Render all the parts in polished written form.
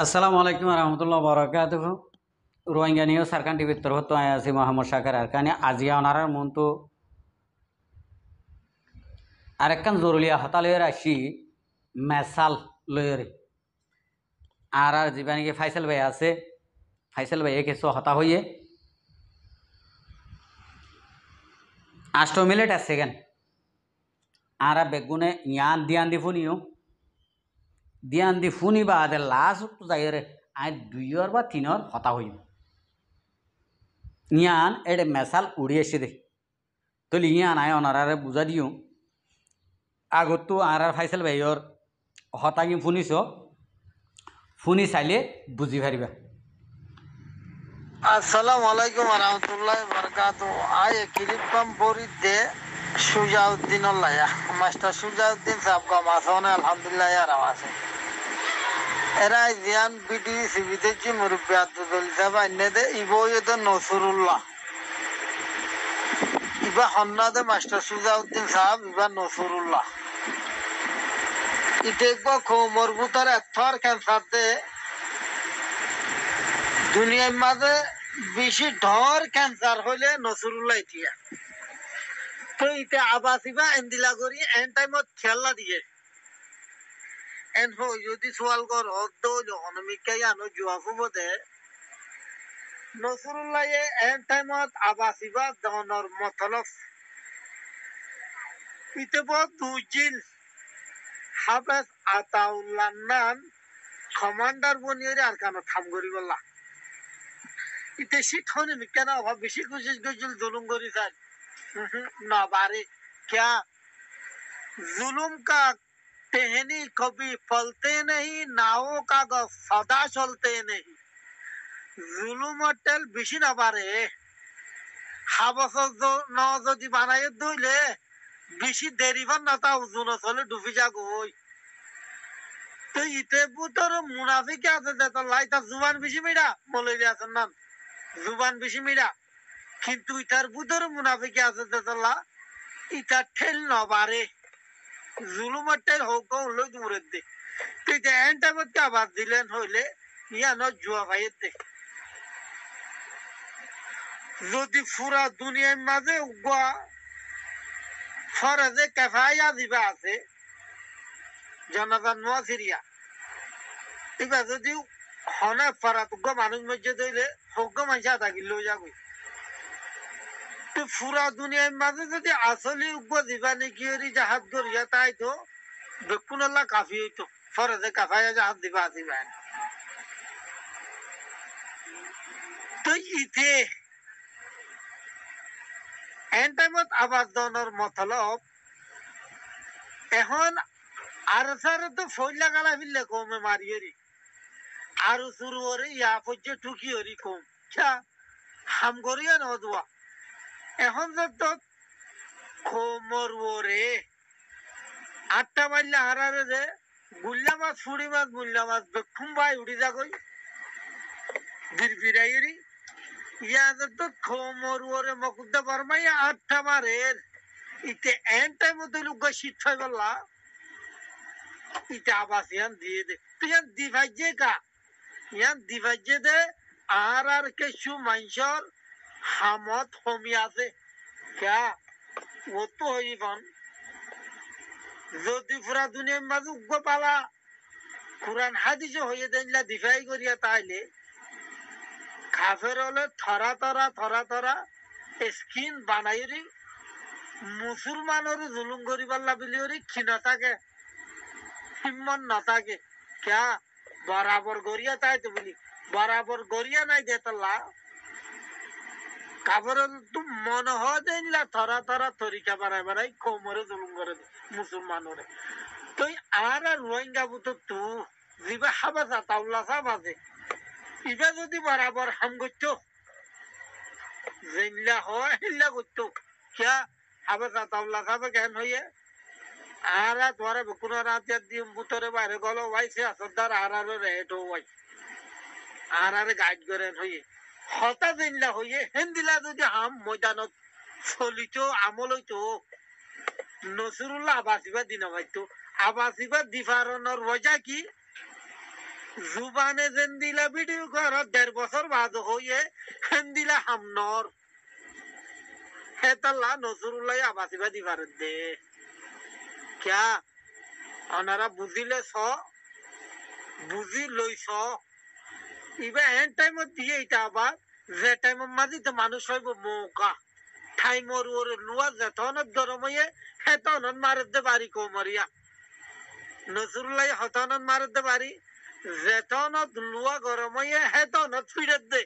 আসসালামু আলাইকুম রহমতুল্লাহ বরকাতুহ রোহিঙ্গা নিয়ে সারকান টিভির তরফ তো আয় আছি মোহাম্মদ শাকের আরকানি আজিয়া অনারার মন তো আরেকখান জরুরি হতালয়ের আসি মেসাল লয়ের আর জীবানিকে ফাইসাল ভাই আছে ফাইসাল ভাই কিছু হতা হইয়ে 8 মিনিট আছে কেন আর বেগুনে দিয়ান দি ফুনি বা আদের লাস্ট যাই আয় 2 বা 3 হতা হইব এডে মেসাল উড়ি এসে দে তো আয় অনারারে বুঝা দিও আগত তো আর ফাইসাল ভাইয়র হতাগি ফুনিছ ফুনি চাইলে বুঝি পারিবা। আসসালামু আলাইকুম রহমতুল্লাহ বরকাত। আয় কিরিপাম বরি দে সুজাউদ্দিন লায়া মাস্টার সুজাউদ্দিন সাহেব কা মাসনে আলহামদুলিল্লাহ আরাম আছে। এরা জিয়ান বিডি সিবিতে জি মুরব্বি আব্দুল সাহেব আইনে দে ইবয়ে দে নসরুল্লাহ ইবা হন্নাদে মাস্টার সুজাউদ্দিন সাহেব ইবা নসরুল্লাহ ইতেকব খোমর বুতার এথর ক্যান্সার দে দুনিয়ার মাঝে বেশি ঢর ক্যান্সার হইলে নসরুল্লাহ ইতিয়া তো ইতে আবাসিবা এন্দিলা করি এন টাইমত খেলা দিয়ে এন হই যদি সোয়াল কর অদ্দ অনমিকাই আনো জুয়াফু বদে নসরুল্লাহ এন টাইমত আবাসিবা দনর মতলব ইতে বহুত দুজিল হাফেজ আতাউল্লাহ নান কমান্ডার বনিয়ে আর কানো থাম করি বললা ইতে শিক্ষণ মিকানা অভাব বেশি কোশিশ গজল জুলুম করি স্যার না বারে क्या जुलुम का टहनी कभी फलते नहीं नावों का सदा चलते नहीं जुलुम टेल बेশি না পারে হাবস ন যদি বানায় দইলে বেশি দেরিবার না তা উজুন চলে ডুবি যাগ ওই তো ইতে বুতর মুনাফিক আছে যে তো লাইতা জুবান বেশি মিডা মলই আছেন নাম জুবান বেশি মিডা কিন্তু ইতার বুতর মুনাফিক আছে যে তো ইতা ঠেল নবারে জুলুমাটের হোক লই দূরে দে তুই যে এন্টারকে আবার দিলেন হইলে ইয়া ন জুয়া ভাইয়ের দে যদি পুরা দুনিয়ার মাঝে উগা ফরজে কেফায়া দিবা আছে জনগণ নোয়াসিরিয়া এবার যদি হনে ফরাত উগা মানুষ মধ্যে দইলে হোক মানুষ আধা কিলো যাবো তো পুরা দুনিয়ার মাঝে যদি আসলে উগা দিবা নাকি জাহাজ করিয়া তাই তো বেকুনাল্লাহ কাফি হইতো ফরজে কাফায়া জাহাজ দিবা আসিবা তো ইতে এন টাইমত আবাস দনের মতলব এখন আর সারে তো ফইলা গালা ফিরলে কমে মারিয়েরি আর শুরু করে ইয়া পর্যে টুকি হরি কম ছা হাম করিয়া নদুয়া এখন তো কোমর ওরে 8টা বাজলে হারারে যে গুল্লা মাছ ফুড়ি মাছ মুল্লা মাছ বেক্ষুম ভাই উড়ি যা কই বিরবিরাইরি ইয়া তো কোমর ওরে মকুদ্দা বর্মাই 8টা মারের ইতে এন টাইম তো লোক শীত হয় বললা ইতে আবাস ইয়ান দিয়ে দে তুই ইয়ান দিভাইজে কা ইয়ান দিভাইজে দে আর কিছু মানুষের হামত হমি আছে ক্যা ও তো হইবন যদি পুরা দুনিয়ার মাঝে উগ্র পালা কোরআন হাদিসে হয়ে দেনলা দিফাই করিয়া তাইলে কাফের হলে থরা থরা স্কিন বানাইরি মুসলমানের জুলুম করি পাল্লা বিলিয়রি ক্ষীণ থাকে হিম্মত না থাকে ক্যা বরাবর গড়িয়া তাই তো বলি বরাবর গড়িয়া নাই দেতলা কাপড় তো মনে হয় দেনলা থরা তরিকা বাড়াই কোমরে জুলুম করে মুসলমানরে তো আর রোহিঙ্গা বুতো তু জিবা হাবাসা তাউল্লা সাহ আছে ইবা যদি বরাবর হাম করতো জেনলা হয় হিল্লা করতো ক্যা হাবাসা তাউল্লা সাহ জ্ঞান হইয়ে আর তোমার কোনো রাত দিয়ে বুতরে বাইরে গেল ভাইছে আসদার আর রেট ভাই আর গাইড করেন হইয়ে হতা দিনলা হইয়ে হেন্দিলা যদি হাম ময়দানত চলিত আমল হইতো নসরুল্লাহ আবাসিবা দিন হয়তো আবাসিবা দিফারণর রজা কি জুবানে যেন দিলা ভিডিও কর 1.5 বছর বাদ হইয়ে হেন দিলা হামনর হেতাল্লা নজরুল্লাহ আবাসিবা দিবার দে ক্যা ওনারা বুঝিলে বুঝি লইছ ইবা এন টাইমত দিয়ে এটা আবার যে টাইমের মাঝে তো মানুষ হইব মৌকা টাইমর ওর লুয়া যেতনত গরম হইয়ে হেতনত মারতে পারি কোমরিয়া নজরুল্লাহ হতনত মারতে পারি যেতনত লুয়া গরম হইয়ে হেতনত ফিরত দে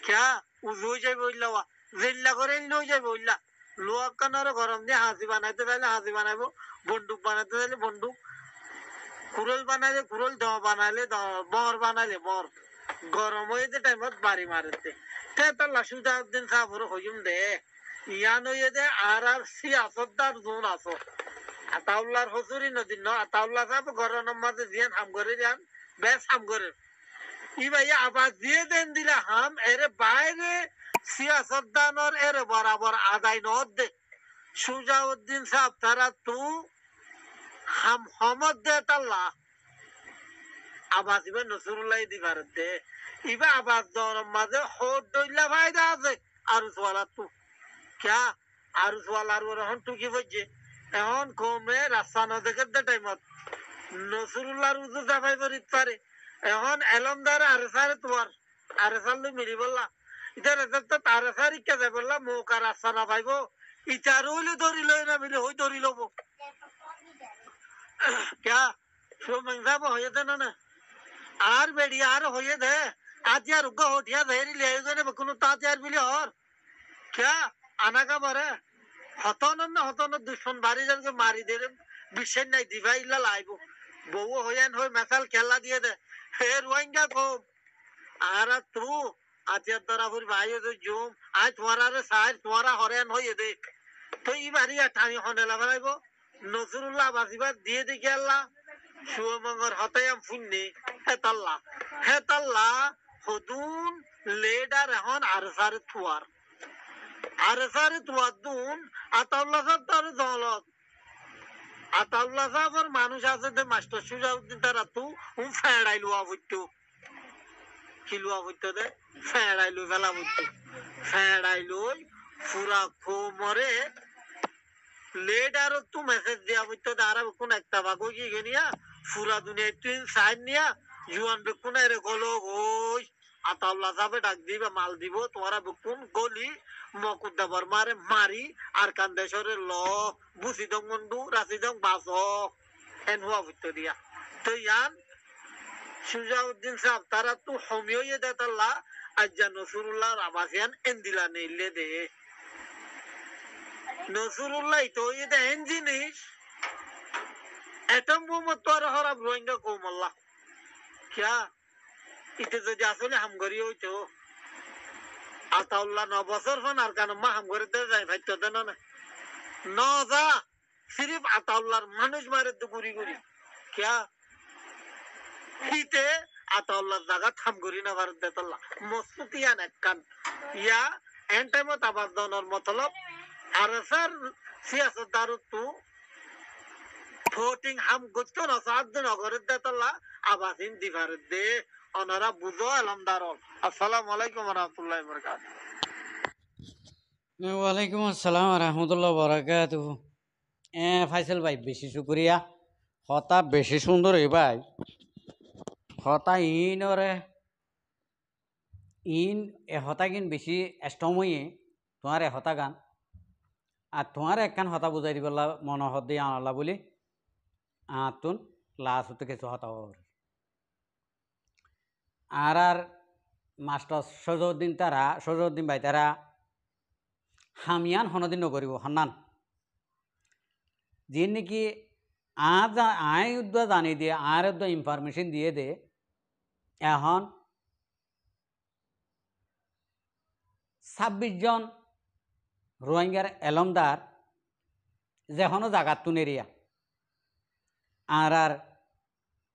ক্যা উজু হয়ে যাবে ওইলাওয়া জেল্লা করে লই যাবে ওইলা লোয়া কানার গরম দিয়ে হাসি বানাইতে চাইলে হাসি বানাইবো বন্দুক বানাইতে চাইলে বন্দুক কুরল বানাইলে কুরল দ বানাইলে বর বানাইলে বর গরম হয়ে যে টাইমত বাড়ি মারতে তেতাল্লা সুজাউদ্দিন সাহেবের হইম দে ইয়ান হইয়ে দে আর সিয়াসতদার জোন আছো আতাউল্লাহর হজুরি নদীন আতাউল্লাহ সাহেব গরমের মাঝে জিয়ান হাম করে যান বেশ হাম করে ই ভাই আবার দিয়ে দেন দিলে হাম এর বাইরে সিয়াসতদানর এর বরাবর আদায় নদ দে সুজাউদ্দিন সাহেব তারা তু হাম হমদ দে তাল্লা আবাস ইবা নসরুল্লাহ দিবার দে ইবা আবাস দনের মাঝে হোট দইলা ফায়দা আছে আরুসওয়ালা তু ক্যা আরুসওয়ালার ওর এখন টুকি বলছে এখন কমে রাস্তা না দেখে দে টাইমত নসরুল্লাহর উজু জাফাই করিত পারে এখন এলমদার আরেসারে তোমার আরেসার লই মিলি বললা ইতার তো আরেসার ইচ্ছা যায় বললা মৌকা রাস্তা না পাইব ইটার হইলে ধরি লই না মিলে হই ধরি লব ক্যা সোমেন যাব হয়ে দে না আর বেড়ি আর হয়ে দে আজ আর উগ্গ হটিয়া ধেরি লিয়ে গনে কোনো তাজ আর বিলি হর ক্যা আনা কা বরে হতন দুশ্মন বাড়ি যাকে মারি দে বিশ্বের নাই দিবা ইল্লা লাইব বউ হইয়ান হই মেসাল খেলা দিয়ে দে হে রোহিঙ্গা কম আর তু আতিয়ার দ্বারা ফুর ভাই তো জুম আজ তোমারা রে সাইর তোমারা হরেন হইয়ে দে তো ই বাড়ি ঠানি হনে লাগাইব নজরুল্লাহ বাসিবাদ দিয়ে দেখে আল্লাহ শুভমঙ্গর হতায়াম ফুন্নি হেতাল্লা হদুন লেডার এখন আরসারে থুয়ার দুন আতাউল্লাহ সাহেব তার দলত আতাউল্লাহ সাহেবের মানুষ আছে যে মাস্টার সুজাউদ্দিন তারা তু ফেড়াই লুয়া হইতো কি লুয়া হইতো দে ফেড়াই লুই ফেলা হইতো ফেড়াই লই পুরা কোমরে লেডার তু মেসেজ দিয়া হইতো আর কোন একটা ভাগ গিয়ে নিয়া পুরা দুনিয়া তুই সাইন নিয়া জুয়ান বেকুন রে গলো ওই আতাউল্লাহ সাহেব ডাক দিবে মাল দিব তোমারা বেকুন গলি মকুদ্দা বর্মারে মারি আর কান্দেশ্বরে ল বুসি দং মন্ডু রাশি দং বাস এন হুয়া হইতো দিয়া তো ইয়ান সুজাউদ্দিন সাহেব তারা তু হমিও ইয়ে দেতাল্লা আজ্জা নসরুল্লাহ আবাসিয়ান এন্দিলা নেইলে দে নসরুল্লাহ তো ইয়ে দেন জিনিস এটম বোমা তো আর হরাব রোহিঙ্গা কৌমল্লা ক্যা ইতে যদি আসলে হামগরি হইতো আতাউল্লাহ 9 বছর হন আর কেন মা হামগরি দে যাই ভাইতো দেন না ন যা সিরিফ আতাউল্লাহর মানুষ মারে তো গুড়ি গুড়ি ক্যা হিতে আতাউল্লাহ জায়গা হামগরি না ভারত দেতাল্লা মস্তুতিয়ান একখান ইয়া এন টাইমত আবাস দনের মতলব আর স্যার সিয়াসতদার তু ভোটিং হাম গুজতো না সাহায্য নগরের দেতাল্লা আবাসিন দিবার দে ওনারা বুঝো আলমদার আসসালামু আলাইকুম রহমতুল্লাহ বরকাত ওয়ালাইকুম আসসালাম রহমতুল্লাহ বরাকাত ফাইসাল ভাই বেশি শুক্রিয়া হতা বেশি সুন্দর এই ভাই হতা ইনরে ইন এ হতা কিন বেশি এষ্টময়ে তোমার এ হতা গান আর তোমার একখান হতা বুঝাই দিবলা মন হত দিয়ে আনলা বলি তুন লাশ হতে কিছু হতা আর মাস্টার সজউদ্দিন ভাই তারা হামিয়ান হনদিন নকরিব হন্নান যে নাকি আয় উদ্দা জানি দিয়ে আর উদ্দা ইনফরমেশন দিয়ে দে এখন 26 জন রোহিঙ্গার এলমদার যেখনো জাগাত তুন এরিয়া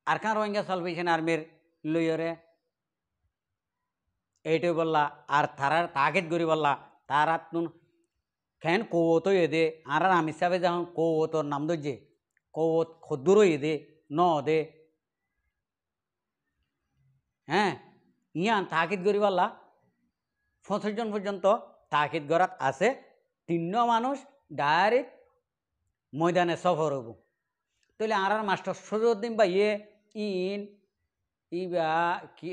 আর কান রোহিঙ্গা সালভেশন আর্মির লইয়রে এইটাই বললা আর তারার তাগেত করি বললা তারা তুন খেন কৌতো দে আর আমি হিসাবে যখন কৌতর নাম দে কৌত খদ্দুর দে ন দে হ্যাঁ ইয়ান তাকিদ করি পাল্লা 50 জন পর্যন্ত তাকিদ করাত আছে 3 মানুষ ডাইরেক্ট ময়দানে সফর হব তাহলে আর মাস্টার সজুদ্দিন বা ইন কি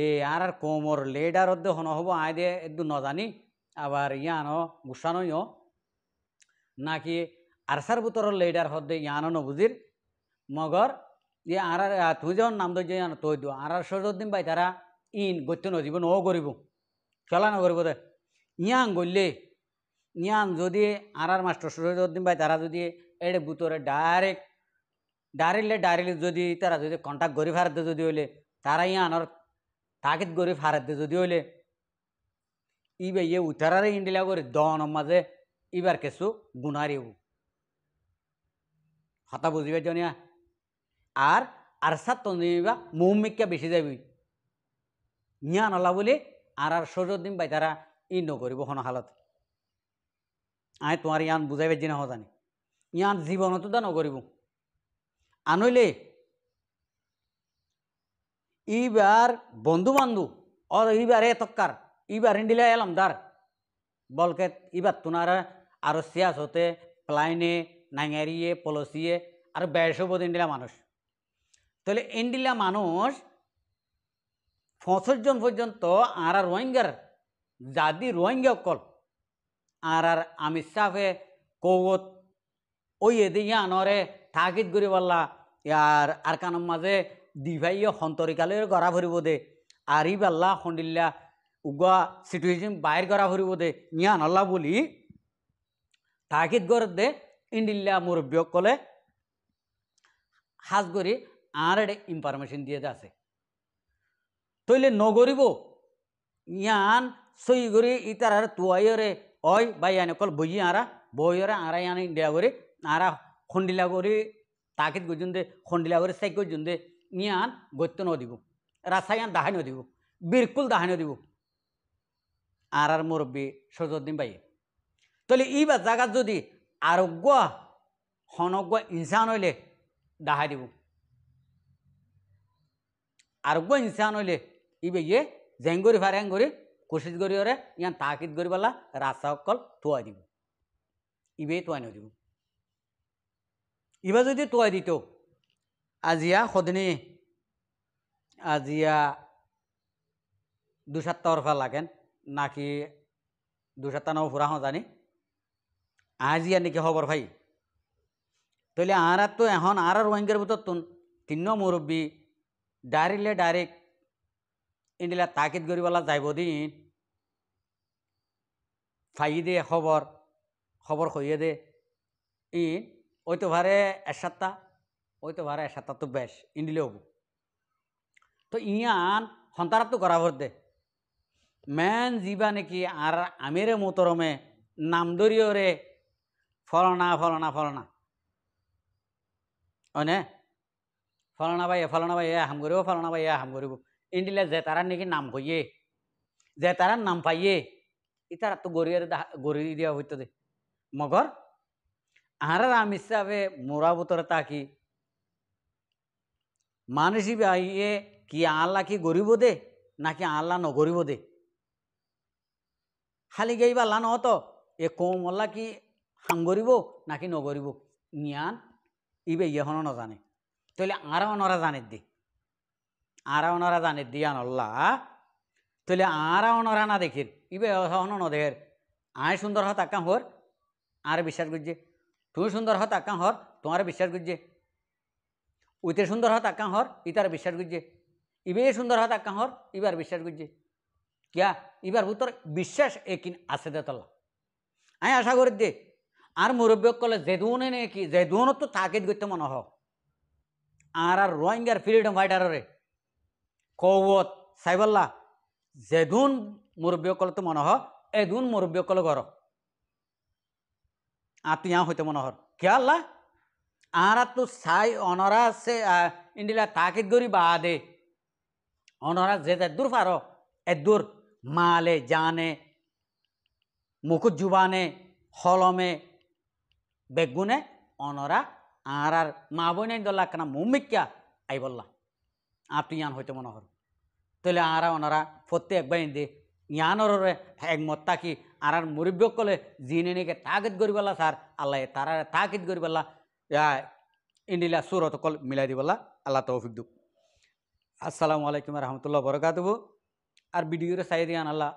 এ আর কোমর লেডার অধ্যে হন হব আয় দে একটু নজানি আবার ইয়ানো গুসানইও নাকি আরসার বুতরের লেডার হদ্দে ইয়ানো নবুজির মগর আর তুই যখন নাম দই ইয়ানো তৈ দু আর সজুদ্দিন ভাই তারা ইন গত্য নদীব ন করিব চলা নকরিব দে ইয়াং গললে ইয়ান যদি আর মাস্টার সজুদ্দিন ভাই তারা যদি এড়ে বুতরে ডাইরেক্টলি যদি তারা যদি কন্ট্যাক্ট করি ফারাতে যদি হইলে তারা ইয়ানোর তাকিদ করি ফারাতে যদি হইলে ইবে উতারারে ইন্ডিলা করে দন মাঝে ইবার কিছু গুণারিব হতা বুঝিবে জনিয়া আর সাত তনিবা মৌমিকা বেশি যাবি ইয়া নলা বলে আর সজুদ্দিন ভাই তারা ই নকরিব হন হালত আয় তোমার ইয়ান বুঝাইবে জিনা হজানি ইয়ান জীবনত দা নকরিব আনইলে ইবার বন্ধু বান্ধব ইবার তক্কার ইবার ইন্ডিলা এলামদার বলকে ইবার তোনারা আরো সিয়াস হতে প্লাইনে নাঙ্গারিয়ে পলসিয়ে আর বেড়শোবদ ইন্ডিলা মানুষ তাহলে ইন্ডিলা মানুষ 65 জন পর্যন্ত আর রোহিঙ্গার জাদি রোহিঙ্গা কল আর আমির সাফে কৌত ওই এদিকে আনরে তাকিদ করি বললা আর কানম মাঝে দিভাইয়ে সন্তরিকালের গড়া ভরিব দে আর ই বাল্লা সন্দিল্লা উগা সিটুয়েশন বাইর করা ভরিব দে ইয়া নল্লা বলি তাকিদ করে দে ইন্ডিল্লা মুরব্বী কলে হাজ করি আর ইনফরমেশন দিয়ে আছে তৈলে নগরিব ইয়ান সই করি ইতার আর তুয়াইরে ওই বাই আনে কল বই আরা বইরে আরা আনে ইন্ডিয়া করে আরা খন্ডিলা করে তাকিদ গজুন দে খন্ডিলা করে সাইক গজুন দে ইয়ান গত্য নদিব রাসায়ান দাহাই নদিব বিরকুল দাহাই নদিব আর মুরব্বী সজুদ্দিন ভাই তাহলে ইবা জায়গা যদি আরোগ্য হনজ্ঞ ইনসান হইলে দাহাই দিব আরোগ্য ইনসান হইলে ইবে জেঙ্গরি ফারেঙ্গরি কোশিশ করি ওরে ইয়ান তাকিদ করি বলা রাস্তা অকল তোয়াই দিব ইবে তোয়াই নদিব ইবা যদি তোয়াই দিত আজিয়া সদিনী আজিয়া 2-7 অরফা লাগেন নাকি 2-7 নৌ ফুরা জানি আজিয়া নাকি খবর ভাই তাহলে আর তো এখন আর রোহিঙ্গার ভিতর তুন 3 মুরব্বী ডাইরেক্ট ইন্ডিলা তাকিদ করিবেলা যাইব দিন ফাই দে খবর খইয়ে দে ইন ওই তো ভারে এসাত্তা তো বেশ ইন্ডিলে হব তো ইয়ান সন্তারাত তো করাভর দে মেন যিবা নাকি আর আমিরে মোতরমে নাম দরিয়রে ফলনা অনে ফলনা ভাই হাম করিব ফলনা ভাই হাম করিব ইন্ডিলে যে তারার নাকি নাম হইয়ে যে তারার নাম পাইয়ে ইতারা তো গড়ি দিয়া হইতো দে মগর আর আম হিসাবে মোরা বুতরে তাকি মানুষ ইয়ে কি আল্লাহ কি গরিব দে নাকি আল্লাহ নগরিব দে খালি গেই বা আল্লাহ নহত এ কম আল্লাহ কি হাম গরিব নাকি নগরিব নিয়ান ইবে ইয়েখনো নজানে তাহলে আর ওনারা জানে দিয়ান আল্লাহ তাহলে আর ওনারা না দেখির ইবে হন নদেহের আয় সুন্দর হত আকাম হর আর বিশ্বাস করছে তুমি সুন্দর হত আকাম হর তোমার বিশ্বাস করছে উইতে সুন্দর হত আকাম হর ইতার বিশ্বাস করছে ইবে সুন্দর হত আকাম হর ইবার বিশ্বাস করছে কিয়া ইবার ভূতর বিশ্বাস একিন আছে দে তল্লা আমি আশা করি দে আর মুরব্বী কলে যেদুনে নাকি যেদুনত তো তাকিদ করতে মনে হ আর রোহিঙ্গার ফ্রিডম ফাইটারে কৌত সাইবল্লা যেদুন মুরব্বী কলে তো মনে হ এদুন মুরব্বী কলে ঘর আর তুই হইতে মনে হর কে আল্লাহ আর তো সাই অনরা সে ইন্ডিলা তাকিদ করি বাদে অনরা যে দূর পার এদূর মালে জানে মুকুট জুবানে হলমে বেগুনে অনরা আর মা বইনাই দল্লা কেনা মুমিকা আই বললা আপনি ইয়ান হইতে মনে হর তাহলে আরা ওনারা প্রত্যেক বাইন দে ইয়ানোর একমত তাকি আর মুরব্বী কলে জিনে নিকে তাগিদ করিবাল্লা স্যার আল্লাহ তারা তাগিদ করিবাল্লা ইন্ডিলা সুরত কল মিলাই দিবাল্লা আল্লাহ তৌফিক দুক আসসালামু আলাইকুম রহমতুল্লাহ বরকাতুহু আর ভিডিওরে চাই দিয়ান আল্লাহ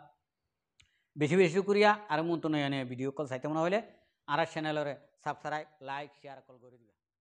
বেশি বেশি করিয়া আর মন তো নয় ভিডিও কল চাইতে মনে হলে আর চ্যানেলরে সাবস্ক্রাইব লাইক শেয়ার কল করে দিবা।